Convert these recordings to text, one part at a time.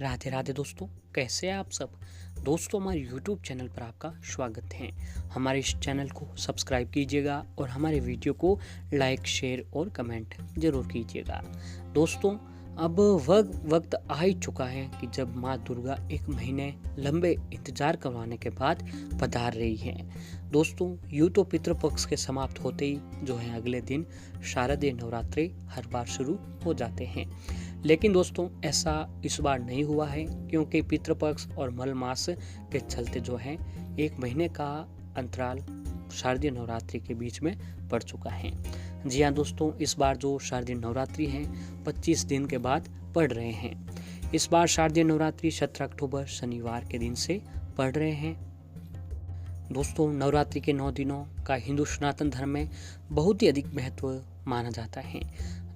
राधे राधे दोस्तों, कैसे हैं आप सब। दोस्तों, हमारे यूट्यूब चैनल पर आपका स्वागत है। हमारे इस चैनल को सब्सक्राइब कीजिएगा और हमारे वीडियो को लाइक, शेयर और कमेंट जरूर कीजिएगा। दोस्तों, अब वक्त आ ही चुका है कि जब माँ दुर्गा एक महीने लंबे इंतजार करवाने के बाद पधार रही हैं। दोस्तों, यूँ तो पितृपक्ष के समाप्त होते ही जो है अगले दिन शारदीय नवरात्रि हर बार शुरू हो जाते हैं। लेकिन दोस्तों, ऐसा इस बार नहीं हुआ है, क्योंकि पितृपक्ष और मल मास के चलते जो है एक महीने का अंतराल शारदीय नवरात्रि के बीच में पड़ चुका है। जी हाँ दोस्तों, इस बार जो शारदीय नवरात्रि है 25 दिन के बाद पड़ रहे हैं। इस बार शारदीय नवरात्रि 17 अक्टूबर शनिवार के दिन से पड़ रहे हैं। दोस्तों, नवरात्रि के 9 दिनों का हिंदू सनातन धर्म में बहुत ही अधिक महत्व माना जाता है।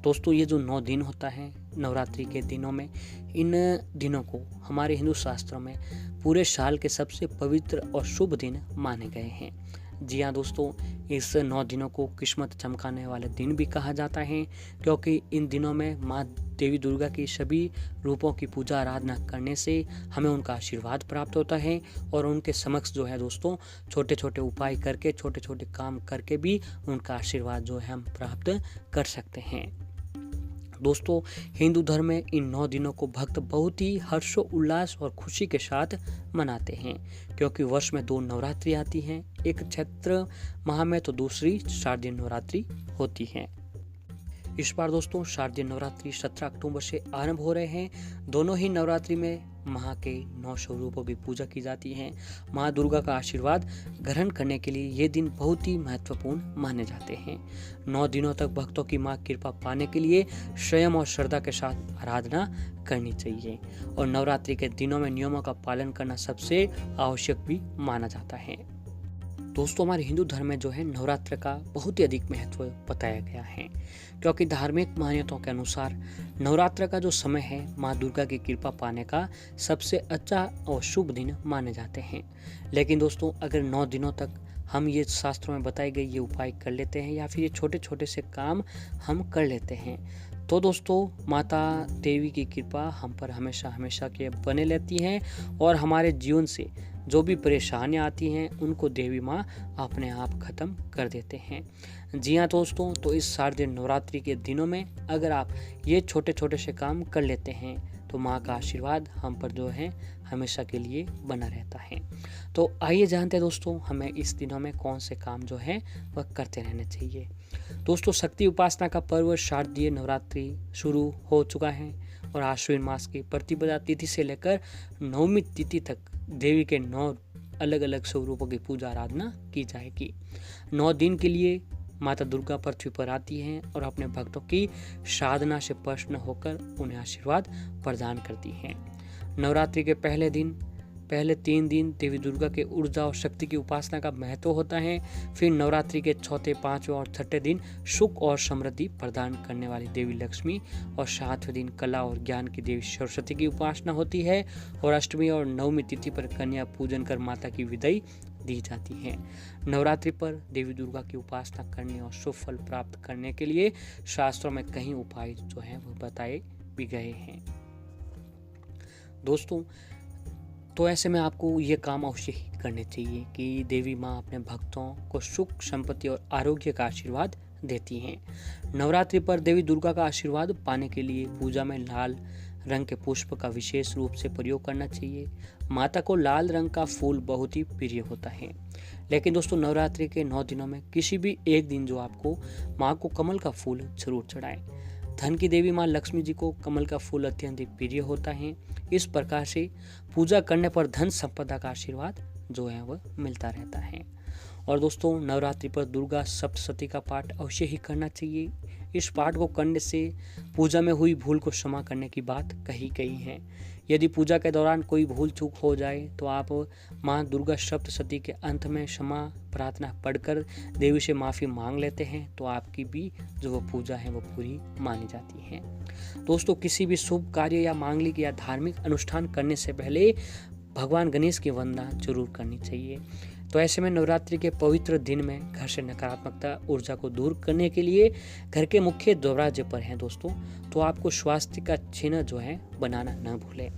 दोस्तों, ये जो 9 दिन होता है नवरात्रि के दिनों में, इन दिनों को हमारे हिंदू शास्त्रों में पूरे साल के सबसे पवित्र और शुभ दिन माने गए हैं। जी हाँ दोस्तों, इस 9 दिनों को किस्मत चमकाने वाले दिन भी कहा जाता है, क्योंकि इन दिनों में माँ देवी दुर्गा की सभी रूपों की पूजा आराधना करने से हमें उनका आशीर्वाद प्राप्त होता है और उनके समक्ष जो है दोस्तों छोटे छोटे उपाय करके, छोटे छोटे काम करके भी उनका आशीर्वाद जो है हम प्राप्त कर सकते हैं। दोस्तों, हिंदू धर्म में इन 9 दिनों को भक्त बहुत ही हर्षोल्लास और खुशी के साथ मनाते हैं, क्योंकि वर्ष में 2 नवरात्रि आती हैं। एक चैत्र माह में तो दूसरी शारदीय नवरात्रि होती है। इस बार दोस्तों शारदीय नवरात्रि 17 अक्टूबर से आरंभ हो रहे हैं। दोनों ही नवरात्रि में माँ के 9 स्वरूपों की पूजा की जाती है। माँ दुर्गा का आशीर्वाद ग्रहण करने के लिए ये दिन बहुत ही महत्वपूर्ण माने जाते हैं। 9 दिनों तक भक्तों की माँ कृपा पाने के लिए संयम और श्रद्धा के साथ आराधना करनी चाहिए और नवरात्रि के दिनों में नियमों का पालन करना सबसे आवश्यक भी माना जाता है। दोस्तों, हमारे हिंदू धर्म में जो है नवरात्र का बहुत ही अधिक महत्व बताया गया है, क्योंकि धार्मिक मान्यताओं के अनुसार नवरात्र का जो समय है माँ दुर्गा की कृपा पाने का सबसे अच्छा और शुभ दिन माने जाते हैं। लेकिन दोस्तों, अगर 9 दिनों तक हम ये शास्त्रों में बताए गए ये उपाय कर लेते हैं या फिर ये छोटे छोटे से काम हम कर लेते हैं, तो दोस्तों माता देवी की कृपा हम पर हमेशा हमेशा के बने रहती हैं और हमारे जीवन से जो भी परेशानियां आती हैं उनको देवी माँ अपने आप खत्म कर देते हैं। जी हाँ दोस्तों, तो इस शारदीय नवरात्रि के दिनों में अगर आप ये छोटे छोटे से काम कर लेते हैं तो माँ का आशीर्वाद हम पर जो है हमेशा के लिए बना रहता है। तो आइए जानते हैं दोस्तों हमें इस दिनों में कौन से काम जो है वह करते रहने चाहिए। दोस्तों, शक्ति उपासना का पर्व शारदीय नवरात्रि शुरू हो चुका है और आश्विन मास की प्रतिपदा तिथि से लेकर नवमी तिथि तक देवी के 9 अलग अलग स्वरूपों की पूजा आराधना की जाएगी। 9 दिन के लिए माता दुर्गा पृथ्वी पर आती हैं और अपने भक्तों की साधना से प्रसन्न होकर उन्हें आशीर्वाद प्रदान करती हैं। नवरात्रि के पहले 3 दिन देवी दुर्गा के ऊर्जा और शक्ति की उपासना का महत्व होता है। फिर नवरात्रि के चौथे, 5वें और 6ठे दिन सुख और समृद्धि प्रदान करने वाली देवी लक्ष्मी और 7वें दिन कला और ज्ञान की देवी सरस्वती की उपासना होती है और अष्टमी और नवमी तिथि पर कन्या पूजन कर माता की विदाई दी जाती है। नवरात्रि पर देवी दुर्गा की उपासना करने और शुभ फल प्राप्त करने के लिए शास्त्रों में कई उपाय जो हैं वो बताए भी गए हैं। दोस्तों, तो ऐसे में आपको ये काम अवश्य ही करने चाहिए कि देवी माँ अपने भक्तों को सुख, संपत्ति और आरोग्य का आशीर्वाद देती हैं। नवरात्रि पर देवी दुर्गा का आशीर्वाद पाने के लिए पूजा में लाल रंग के पुष्प का विशेष रूप से प्रयोग करना चाहिए। माता को लाल रंग का फूल बहुत ही प्रिय होता है। लेकिन दोस्तों, नवरात्रि के 9 दिनों में किसी भी एक दिन जो आपको माँ को कमल का फूल जरूर चढ़ाएं। धन की देवी माँ लक्ष्मी जी को कमल का फूल अत्यंत प्रिय होता है। इस प्रकार से पूजा करने पर धन संपदा का आशीर्वाद जो है वह मिलता रहता है। और दोस्तों, नवरात्रि पर दुर्गा सप्तशती का पाठ अवश्य ही करना चाहिए। इस पाठ को करने से पूजा में हुई भूल को क्षमा करने की बात कही गई है। यदि पूजा के दौरान कोई भूल चूक हो जाए तो आप माँ दुर्गा सप्तशती के अंत में क्षमा प्रार्थना पढ़कर देवी से माफ़ी मांग लेते हैं तो आपकी भी जो वो पूजा है वो पूरी मानी जाती है। दोस्तों, किसी भी शुभ कार्य या मांगलिक या धार्मिक अनुष्ठान करने से पहले भगवान गणेश की वंदना जरूर करनी चाहिए। तो ऐसे में नवरात्रि के पवित्र दिन में घर से नकारात्मकता ऊर्जा को दूर करने के लिए घर के मुख्य दरवाजे पर हैं दोस्तों, तो आपको स्वास्थ्य का चिन्ह जो है बनाना न भूलें।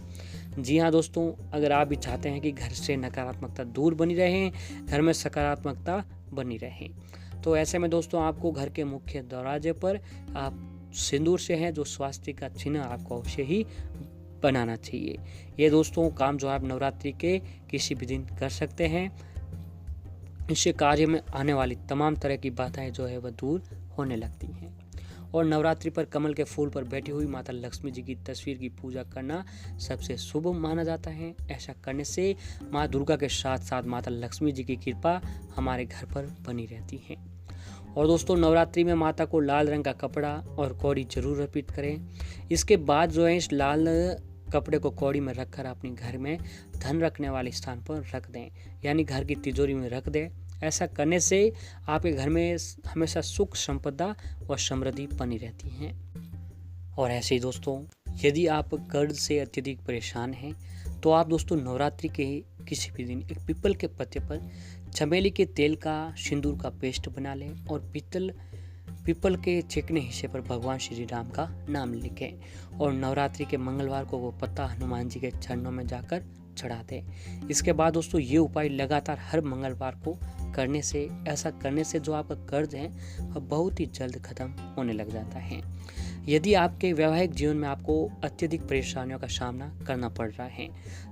जी हाँ दोस्तों, अगर आप भी चाहते हैं कि घर से नकारात्मकता दूर बनी रहे, घर में सकारात्मकता बनी रहे, तो ऐसे में दोस्तों आपको घर के मुख्य दरवाजे पर आप सिंदूर से है जो स्वास्थ्य का चिन्ह आपको अवश्य ही बनाना चाहिए। ये दोस्तों काम जो आप नवरात्रि के किसी भी दिन कर सकते हैं। इससे कार्य में आने वाली तमाम तरह की बाधाएं जो है वह दूर होने लगती हैं। और नवरात्रि पर कमल के फूल पर बैठी हुई माता लक्ष्मी जी की तस्वीर की पूजा करना सबसे शुभ माना जाता है। ऐसा करने से माँ दुर्गा के साथ साथ माता लक्ष्मी जी की कृपा हमारे घर पर बनी रहती है। और दोस्तों नवरात्रि में माता को लाल रंग का कपड़ा और कौड़ी जरूर अर्पित करें। इसके बाद जो है इस लाल कपड़े को कौड़ी में रखकर अपने घर में धन रखने वाले स्थान पर रख दें, यानी घर की तिजोरी में रख दें। ऐसा करने से आपके घर में हमेशा सुख संपदा व समृद्धि बनी रहती है। और ऐसे ही दोस्तों यदि आप कर्ज से अत्यधिक परेशान हैं तो आप दोस्तों नवरात्रि के किसी भी दिन एक पीपल के पत्ते पर चमेली के तेल का सिंदूर का पेस्ट बना लें और पीपल के चिकने हिस्से पर भगवान श्री राम का नाम लिखें और नवरात्रि के मंगलवार को वो पत्ता हनुमान जी के चरणों में जाकर चढ़ा दें। इसके बाद दोस्तों ये उपाय लगातार हर मंगलवार को करने से, ऐसा करने से जो आपका कर्ज है वह बहुत ही जल्द खत्म होने लग जाता है। यदि आपके वैवाहिक जीवन में आपको अत्यधिक परेशानियों का सामना करना पड़ रहा है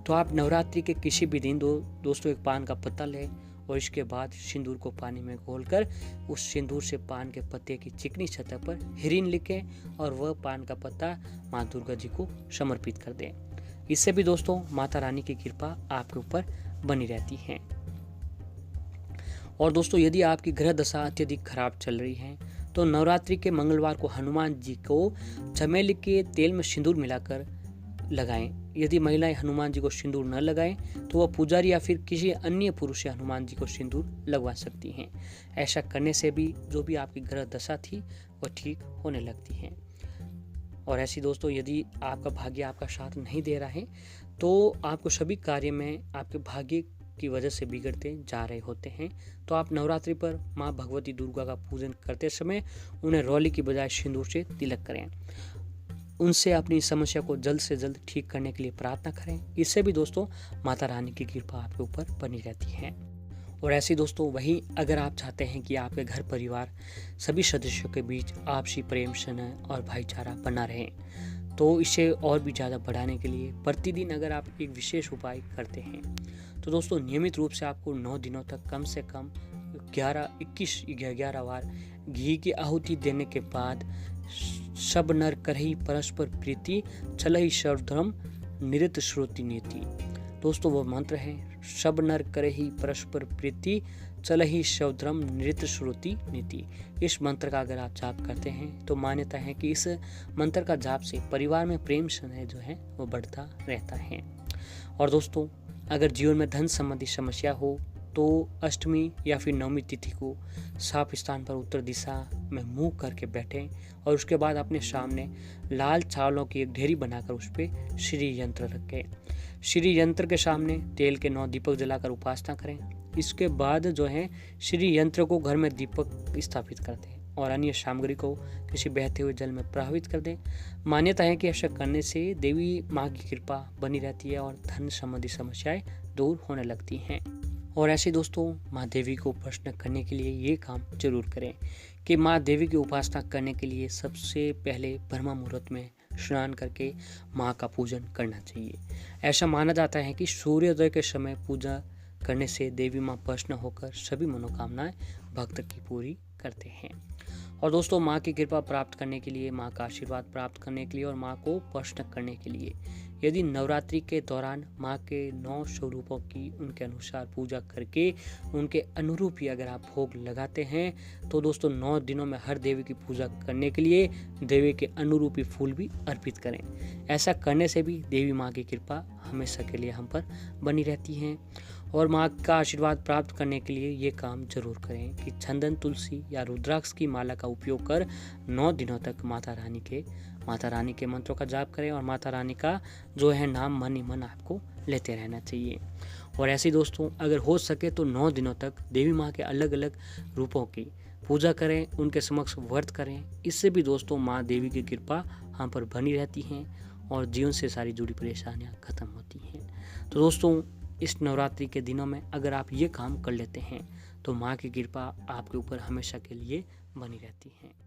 तो आप नवरात्रि के किसी भी दिन दोस्तों एक पान का पत्ता लें और इसके बाद सिंदूर को पानी में घोलकर उस सिंदूर से पान के पत्ते की चिकनी सतह पर हिरीन लिखें और वह पान का पत्ता माँ दुर्गा जी को समर्पित कर दें। इससे भी दोस्तों माता रानी की कृपा आपके ऊपर बनी रहती है। और दोस्तों यदि आपकी ग्रह दशा अत्यधिक खराब चल रही है तो नवरात्रि के मंगलवार को हनुमान जी को चमेली के तेल में सिंदूर मिलाकर लगाएं। यदि महिलाएं हनुमान जी को सिंदूर न लगाएं तो वह पुजारी या फिर किसी अन्य पुरुष से हनुमान जी को सिंदूर लगवा सकती हैं। ऐसा करने से भी जो भी आपकी ग्रह दशा थी वह ठीक होने लगती है। और ऐसी दोस्तों यदि आपका भाग्य आपका साथ नहीं दे रहा है तो आपको सभी कार्य में आपके भाग्य की वजह से बिगड़ते जा रहे होते हैं तो आप नवरात्रि पर माँ भगवती दुर्गा का पूजन करते समय उन्हें रौली की बजाय सिंदूर से तिलक करें। उनसे अपनी समस्या को जल्द से जल्द ठीक करने के लिए प्रार्थना करें। इससे भी दोस्तों माता रानी की कृपा आपके ऊपर बनी रहती है। और ऐसे दोस्तों वहीं अगर आप चाहते हैं कि आपके घर परिवार सभी सदस्यों के बीच आपसी प्रेम स्नेह और भाईचारा बना रहे तो इसे और भी ज़्यादा बढ़ाने के लिए प्रतिदिन अगर आप एक विशेष उपाय करते हैं तो दोस्तों नियमित रूप से आपको 9 दिनों तक कम से कम 11 बार घी की आहुति देने के बाद सब नर करही परस्पर प्रीति चलहि सर्वधर्म निरत श्रुति नीति। दोस्तों वो मंत्र है सब नर करही परस्पर प्रीति चलहि सर्वधर्म निरत श्रुति नीति। इस मंत्र का अगर आप जाप करते हैं तो मान्यता है कि इस मंत्र का जाप से परिवार में प्रेम स्नेह जो है वो बढ़ता रहता है। और दोस्तों अगर जीवन में धन संबंधी समस्या हो तो अष्टमी या फिर नवमी तिथि को साफ स्थान पर उत्तर दिशा में मुंह करके बैठें और उसके बाद अपने सामने लाल चावलों की एक ढेरी बनाकर उस पर श्री यंत्र रखें। श्री यंत्र के सामने तेल के 9 दीपक जलाकर उपासना करें। इसके बाद जो है श्री यंत्र को घर में दीपक स्थापित कर दें और अन्य सामग्री को किसी बहते हुए जल में प्रभावित कर दें। मान्यता है कि ऐसा करने से देवी माँ की कृपा बनी रहती है और धन संबंधी समस्याएं दूर होने लगती हैं। और ऐसे दोस्तों माँ देवी को प्रश्न करने के लिए ये काम जरूर करें कि माँ देवी की उपासना करने के लिए सबसे पहले ब्रह्म मुहूर्त में स्नान करके माँ का पूजन करना चाहिए। ऐसा माना जाता है कि सूर्योदय के समय पूजा करने से देवी माँ प्रसन्न होकर सभी मनोकामनाएं भक्त की पूरी करते हैं। और दोस्तों माँ की कृपा प्राप्त करने के लिए, माँ का आशीर्वाद प्राप्त करने के लिए और माँ को प्रसन्न करने के लिए यदि नवरात्रि के दौरान माँ के 9 स्वरूपों की उनके अनुसार पूजा करके उनके अनुरूप ही अगर आप भोग लगाते हैं तो दोस्तों 9 दिनों में हर देवी की पूजा करने के लिए देवी के अनुरूपी फूल भी अर्पित करें। ऐसा करने से भी देवी माँ की कृपा हमेशा के लिए हम पर बनी रहती है। और माँ का आशीर्वाद प्राप्त करने के लिए ये काम जरूर करें कि चंदन, तुलसी या रुद्राक्ष की माला का उपयोग कर 9 दिनों तक माता रानी के मंत्रों का जाप करें और माता रानी का जो है नाम मन ही मन आपको लेते रहना चाहिए। और ऐसे दोस्तों अगर हो सके तो 9 दिनों तक देवी माँ के अलग अलग रूपों की पूजा करें, उनके समक्ष व्रत करें। इससे भी दोस्तों माँ देवी की कृपा हम पर बनी रहती है और जीवन से सारी जुड़ी परेशानियां खत्म होती हैं। तो दोस्तों, इस नवरात्रि के दिनों में अगर आप ये काम कर लेते हैं तो माँ की कृपा आपके ऊपर हमेशा के लिए बनी रहती है।